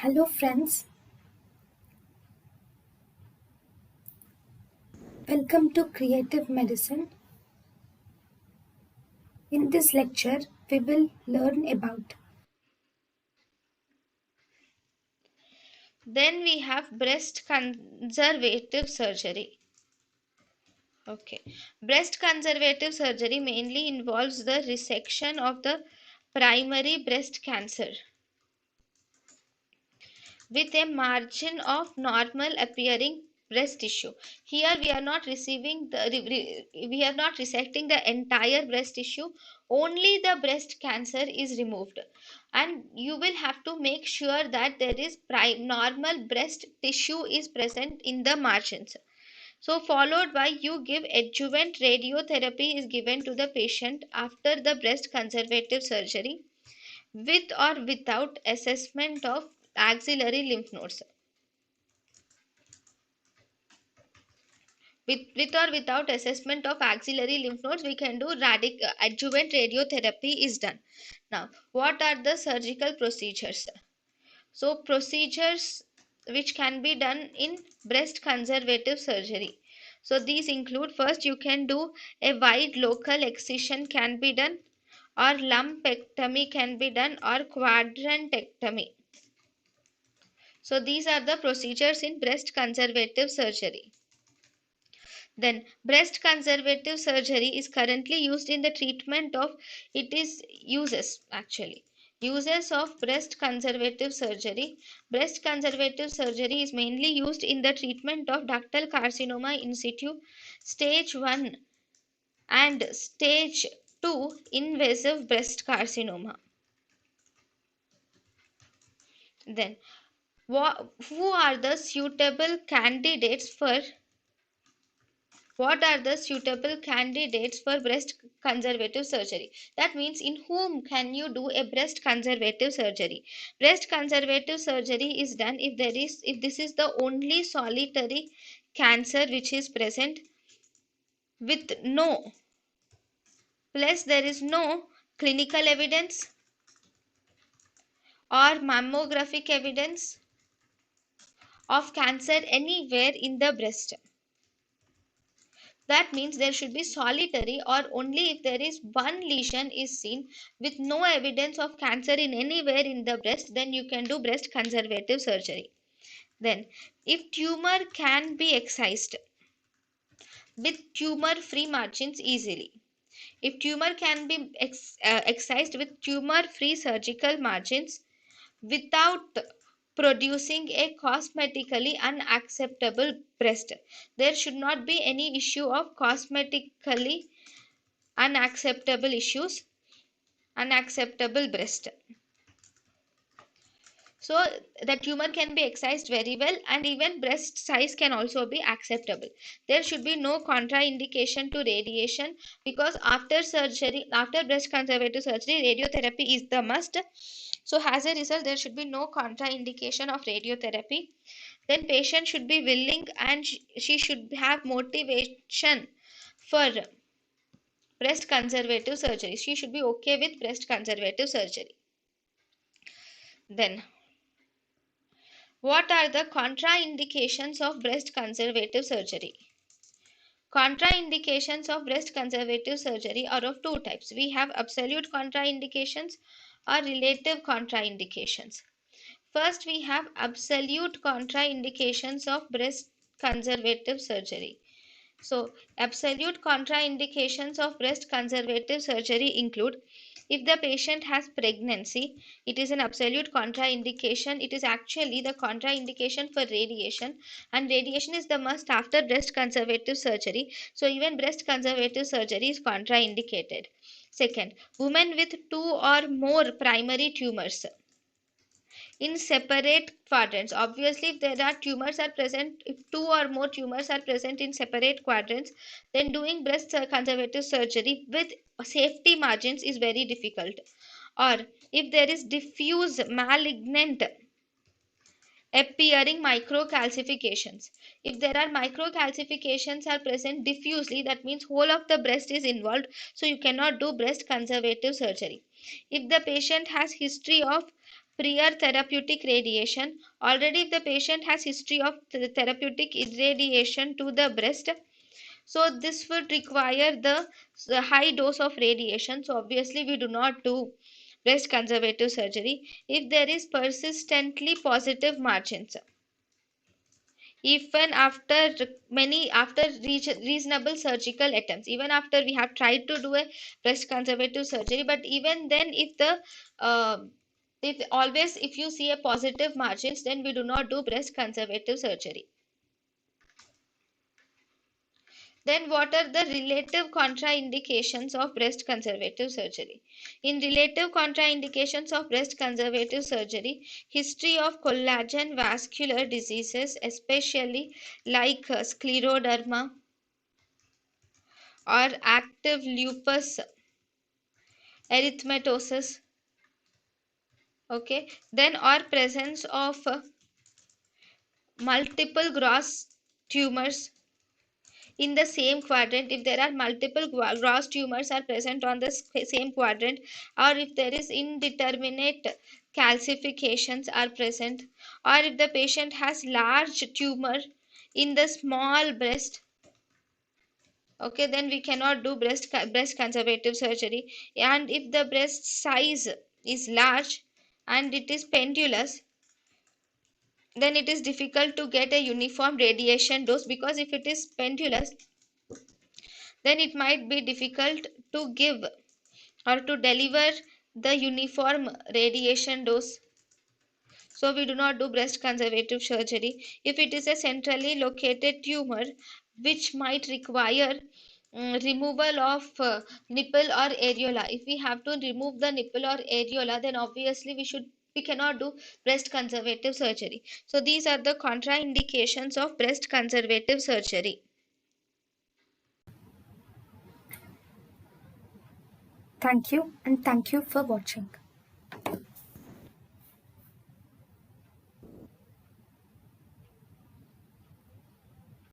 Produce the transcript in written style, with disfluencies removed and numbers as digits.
Hello, friends. Welcome to Creative Medicine. In this lecture, we will learn about Then we have breast conservative surgery. Okay. Breast conservative surgery mainly involves the resection of the primary breast cancer with a margin of normal appearing breast tissue. Here we are not receiving we are not resecting the entire breast tissue, only the breast cancer is removed. And you will have to make sure that there is normal breast tissue is present in the margins. So followed by you give adjuvant radiotherapy is given to the patient after the breast conservative surgery with or without assessment of axillary lymph nodes. With or without assessment of axillary lymph nodes, we can do adjuvant radiotherapy is done. Now, what are the surgical procedures? So, procedures which can be done in breast conservative surgery. So, these include first you can do a wide local excision can be done, or lumpectomy can be done, or quadrantectomy. So, these are the procedures in breast conservative surgery. Then breast conservative surgery is currently used in the treatment of it is uses actually uses of breast conservative surgery. Breast conservative surgery is mainly used in the treatment of ductal carcinoma in situ stage 1 and stage 2 invasive breast carcinoma. Then who are the suitable candidates for what are the suitable candidates for breast conservative surgery? That means in whom can you do a breast conservative surgery? Breast conservative surgery is done if this is the only solitary cancer which is present with no plus there is no clinical evidence or mammographic evidence of cancer anywhere in the breast. That means there should be solitary or only if there is one lesion is seen with no evidence of cancer in anywhere in the breast, then you can do breast conservative surgery. Then if tumor can be excised with tumor free margins easily. If tumor can be excised with tumor free surgical margins without producing a cosmetically unacceptable breast, there should not be any issue of cosmetically unacceptable issues, unacceptable breast. So the tumor can be excised very well and even breast size can also be acceptable. There should be no contraindication to radiation because after surgery, after breast conservative surgery, radiotherapy is the must. So as a result, there should be no contraindication of radiotherapy. Then patient should be willing and she should have motivation for breast conservative surgery. She should be okay with breast conservative surgery. Then what are the contraindications of breast conservative surgery? Contraindications of breast conservative surgery are of two types. We have absolute contraindications or relative contraindications. First, we have absolute contraindications of breast conservative surgery. So, absolute contraindications of breast conservative surgery include if the patient has pregnancy, it is an absolute contraindication. It is actually the contraindication for radiation, and radiation is the must after breast conservative surgery. So, even breast conservative surgery is contraindicated. Second, women with two or more primary tumors in separate quadrants. Obviously, if there are tumors are present, if two or more tumors are present in separate quadrants, then doing breast conservative surgery with safety margins is very difficult. Or if there is diffuse malignant appearing microcalcifications, if there are microcalcifications are present diffusely, that means whole of the breast is involved, so you cannot do breast conservative surgery. If the patient has history of prior therapeutic radiation. Already if the patient has history of therapeutic irradiation to the breast, so this would require the high dose of radiation. So obviously we do not do breast conservative surgery if there is persistently positive margins, even after reasonable surgical attempts, even after we have tried to do a breast conservative surgery. But even then, uh, if you see a positive margins, then we do not do breast conservative surgery. Then what are the relative contraindications of breast conservative surgery? In relative contraindications of breast conservative surgery, history of collagen vascular diseases, especially like scleroderma or active lupus erythematosus, okay, then or presence of multiple gross tumors in the same quadrant. If there are multiple gross tumors are present on the same quadrant, or if there is indeterminate calcifications are present, or if the patient has large tumor in the small breast, okay, then we cannot do breast conservative surgery. And if the breast size is large and it is pendulous, then it is difficult to get a uniform radiation dose, because if it is pendulous, then it might be difficult to give or to deliver the uniform radiation dose. So we do not do breast conservative surgery. If it is a centrally located tumor which might require removal of nipple or areola, if we have to remove the nipple or areola, then obviously we cannot do breast conservative surgery. So these are the contraindications of breast conservative surgery. Thank you and thank you for watching.